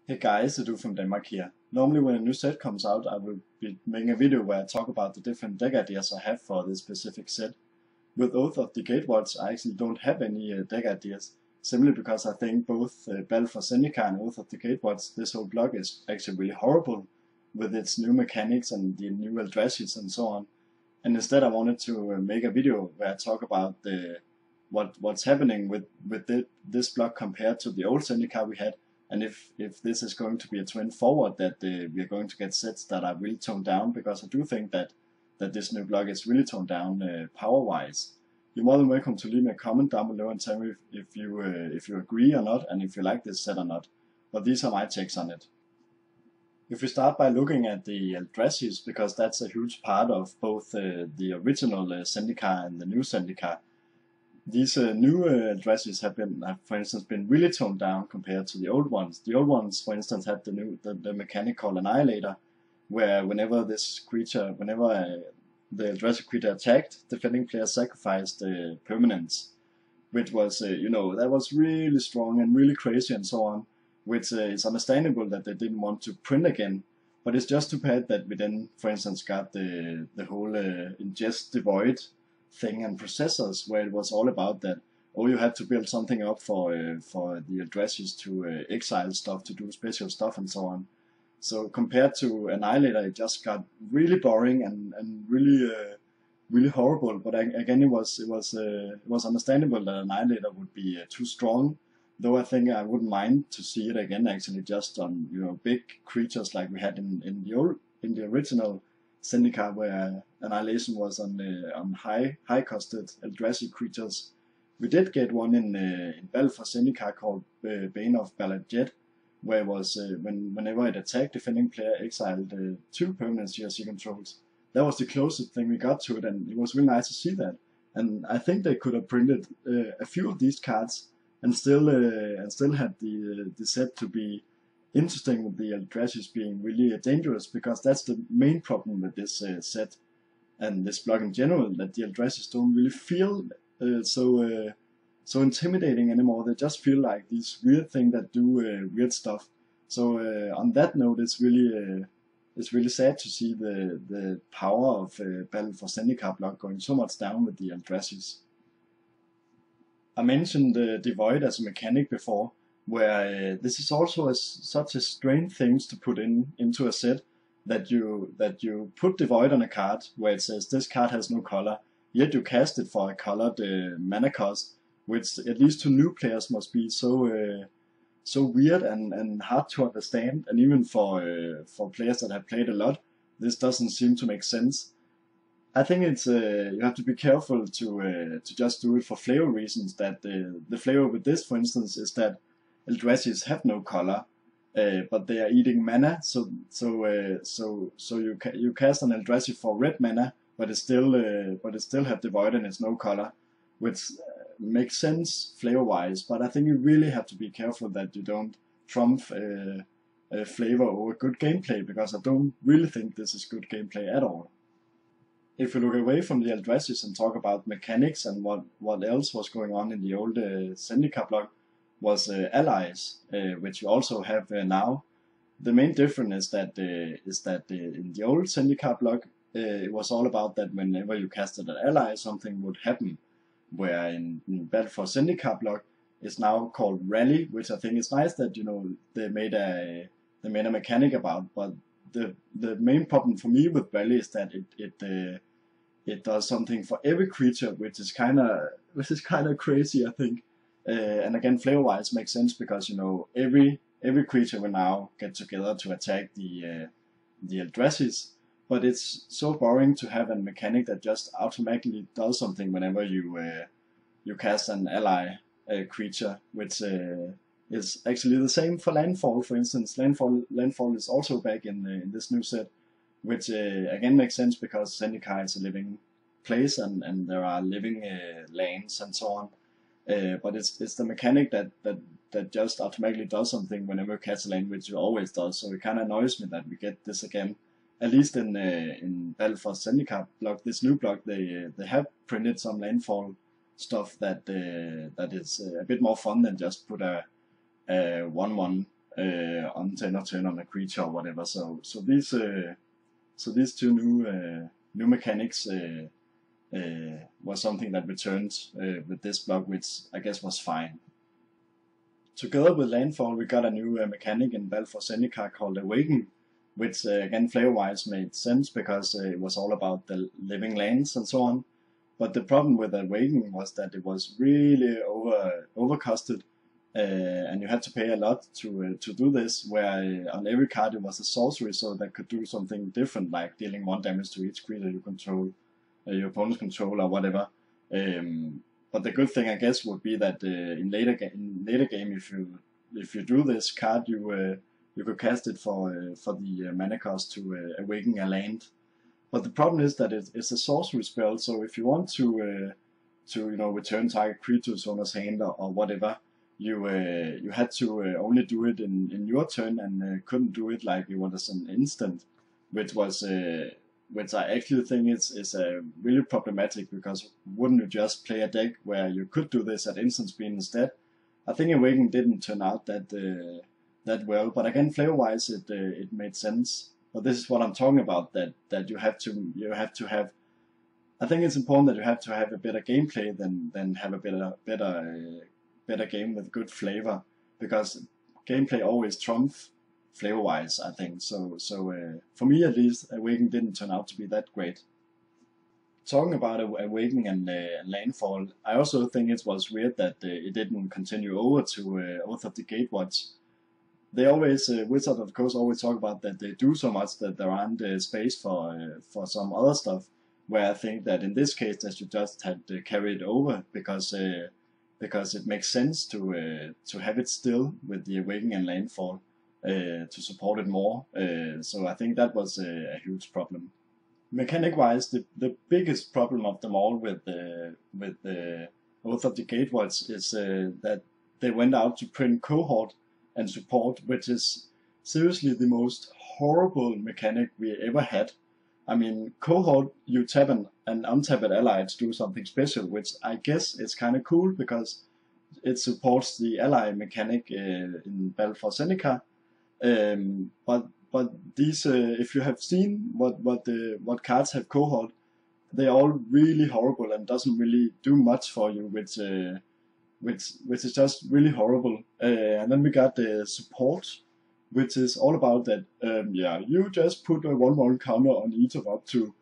Hey guys, Edu from Denmark here. Normally when a new set comes out, I will be making a video where I talk about the different deck ideas I have for this specific set. With Oath of the Gatewatch, I actually don't have any deck ideas, simply because I think both Battle for Zendikar and Oath of the Gatewatch, this whole block is actually really horrible with its new mechanics and the new Eldrashis and so on. And instead I wanted to make a video where I talk about what's happening with this block compared to the old Zendikar we had, and if this is going to be a trend forward that we are going to get sets that are really toned down, because I do think that this new block is really toned down power-wise. You're more than welcome to leave me a comment down below and tell me if you agree or not, and if you like this set or not. But these are my takes on it. If we start by looking at the Eldrashis, because that's a huge part of both the original Zendikar and the new Zendikar, these new Eldrashis have, for instance, been really toned down compared to the old ones. The old ones, for instance, had the mechanic called Annihilator, where whenever the Eldrazi creature attacked, defending player sacrificed permanents, which was, that was really strong and really crazy and so on, which is understandable that they didn't want to print again. But it's just too bad that we then, for instance, got the whole ingest devoid thing and processors, where it was all about that, oh, you had to build something up for the Eldrashis to exile stuff, to do special stuff and so on. So compared to Annihilator, it just got really boring and really horrible. But again, it was understandable that Annihilator would be too strong. Though I think I wouldn't mind to see it again, actually, just on big creatures like we had in the original Zendikar, where Annihilation was on high costed Eldrazi creatures. We did get one in Battle for Zendikar called Bane of Balajet, where it was whenever it attacked, defending player exiled 2 permanents GRC controls. That was the closest thing we got to it, and it was really nice to see that. And I think they could have printed a few of these cards and still had the set to be interesting, with the Eldrashis being really dangerous, because that's the main problem with this set and this block in general, that the Eldrashis don't really feel so intimidating anymore. They just feel like these weird things that do weird stuff. So on that note, it's really sad to see the power of Battle for Zendikar block going so much down with the Eldrashis. I mentioned Devoid as a mechanic before, where this is also such a strange thing to put into a set, that you put Devoid on a card where it says this card has no color, yet you cast it for a colored mana cost, which at least to new players must be so weird and hard to understand, and even for players that have played a lot, this doesn't seem to make sense. I think it's you have to be careful to just do it for flavor reasons. That the flavor with this, for instance, is that Eldrashis have no color, but they are eating mana. So you cast an Eldrazi for red mana, but it still have Devoid and it's no color, which makes sense flavor wise. But I think you really have to be careful that you don't trump flavor over good gameplay, because I don't really think this is good gameplay at all. If we look away from the Eldrashis and talk about mechanics and what else was going on in the old Zendikar block, was allies, which you also have now. The main difference is that in the old Zendikar block, it was all about that whenever you casted an ally, something would happen. Where in Battle for Zendikar block, it's now called Rally, which I think is nice that they made a mechanic about. But the main problem for me with Rally is that it does something for every creature, which is kind of crazy, I think. And again, flavor-wise makes sense, because every creature will now get together to attack the Eldrashis. But it's so boring to have a mechanic that just automatically does something whenever you cast an ally creature, which is actually the same for landfall. For instance, landfall is also back in this new set, which again makes sense because Zendikar is a living place and there are living lands and so on. But it's the mechanic that just automatically does something whenever you cast a land, which it always does. So it kind of annoys me that we get this again. At least in Battle for Zendikar block, this new block, they have printed some landfall stuff that is a bit more fun than just put a 1/1 on turn or turn on a creature or whatever. So these two new mechanics was something that returned with this block, which I guess was fine. Together with Landfall, we got a new mechanic in Battle for Zendikar called Awaken, which again flavor-wise made sense because it was all about the living lands and so on. But the problem with Awaken was that it was really overcosted, and you had to pay a lot to do this, where on every card it was a sorcery, so that could do something different, like dealing 1 damage to each creature you control, your opponent's control or whatever. But the good thing, I guess, would be that in later game, if you drew this card, you could cast it for the mana cost to awaken a land. But the problem is that it's a sorcery spell, so if you want to return target creature to owner's hand or whatever, you had to only do it in your turn and couldn't do it like it was an instant, which I actually think is really problematic, because wouldn't you just play a deck where you could do this at instant speed instead? I think Awaken didn't turn out that well, but again, flavor-wise, it made sense. But this is what I'm talking about, that you have to have. I think it's important that you have to have a better gameplay than have a better game with good flavor, because gameplay always trumps flavor-wise, I think. So for me at least, Awaken didn't turn out to be that great. Talking about Awaken and Landfall, I also think it was weird that it didn't continue over to Oath of the Gatewatch. They always, Wizard of course, always talk about that they do so much that there aren't space for some other stuff, where I think that in this case they should just have carried it over, because it makes sense to have it still with the Awaken and Landfall, to support it more. So I think that was a huge problem. Mechanic-wise, the biggest problem of them all with Oath of the Gatewatch is that they went out to print Cohort and support, which is seriously the most horrible mechanic we ever had. I mean, Cohort, you tap an untapped ally to do something special, which I guess is kind of cool because it supports the ally mechanic in Battle for Zendikar. But these, if you have seen what cards have Cohort, they're all really horrible and doesn't really do much for you, which is just really horrible. And then we got the support, which is all about that. You just put a 1/1 counter on each of up to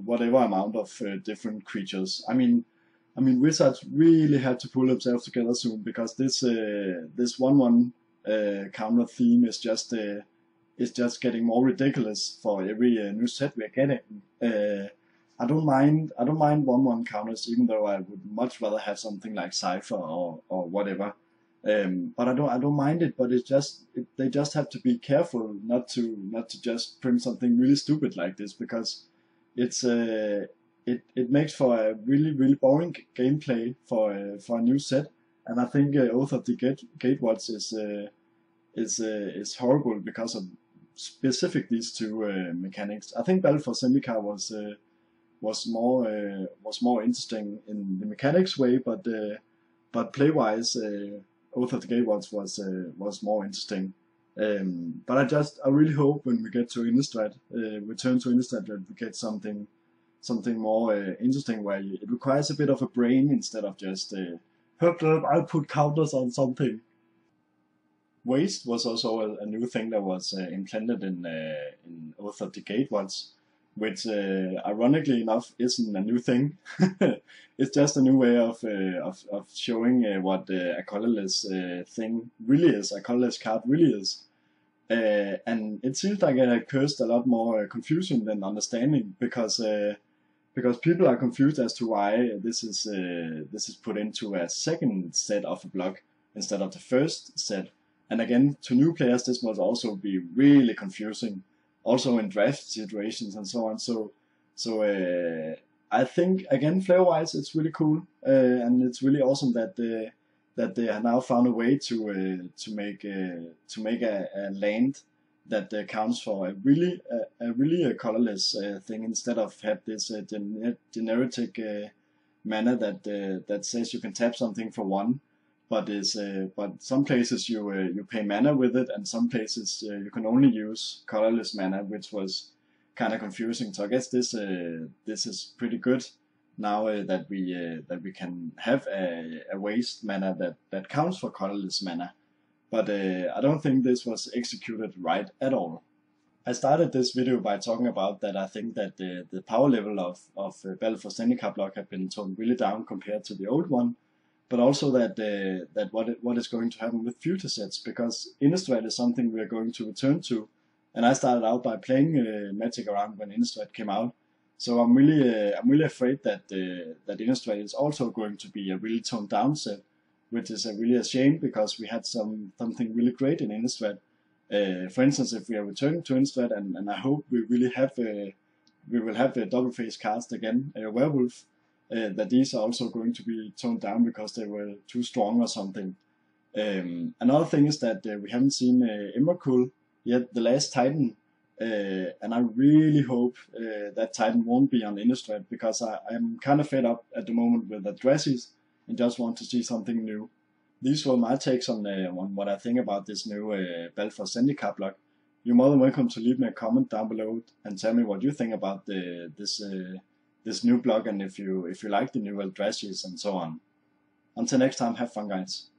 whatever amount of different creatures. I mean, Wizards really had to pull themselves together soon, because this 1/1 counter theme is just getting more ridiculous for every new set we're getting. I don't mind 1/1 counters, even though I would much rather have something like Cypher or whatever. But I don't mind it. But they just have to be careful not to just print something really stupid like this, because it makes for a really boring gameplay for a new set. And I think Oath of the Gatewatch is horrible because of specific these two mechanics. I think Battle for Zendikar was more interesting in the mechanics way, but play-wise, Oath of the Gatewatch was more interesting. But I really hope when we get to Innistrad, return to Innistrad, that we get something more interesting, where it requires a bit of a brain instead of just I'll put counters on something. Waste was also a new thing that was implemented in Oath of the Gatewatch, which ironically enough isn't a new thing. It's just a new way of showing what a colorless thing really is, a colorless card really is. And it seems like it caused a lot more confusion than understanding, because people are confused as to why this is put into a second set of a block instead of the first set. And again, to new players, this must also be really confusing, also in draft situations and so on. So I think, again, flavor-wise, it's really cool, and it's really awesome that they have now found a way to make a land that counts for a really colorless thing, instead of have this generic mana that says you can tap something for 1. but some places you pay mana with it, and some places you can only use colorless mana, which was kind of confusing. So I guess this is pretty good now that we can have a waste mana that counts for colorless mana. But I don't think this was executed right at all. I started this video by talking about that I think that the power level of Battle for Zendikar block had been toned really down compared to the old one, but also that what is going to happen with future sets, because Innistrad is something we are going to return to, and I started out by playing Magic around when Innistrad came out, so I'm really afraid that that Innistrad is also going to be a really toned down set, which is really a shame because we had something really great in Innistrad. For instance, if we are returning to Innistrad, and I hope we really have we will have a double face cast again, a werewolf, that these are also going to be toned down because they were too strong or something. Another thing is that we haven't seen Emrakul yet, the last Titan, and I really hope that Titan won't be on Innistrad, because I'm kind of fed up at the moment with the dresses and just want to see something new. These were my takes on what I think about this new Battle for Zendikar block. You're more than welcome to leave me a comment down below and tell me what you think about this new block, and if you like the new Eldrazi's and so on. Until next time, have fun, guys.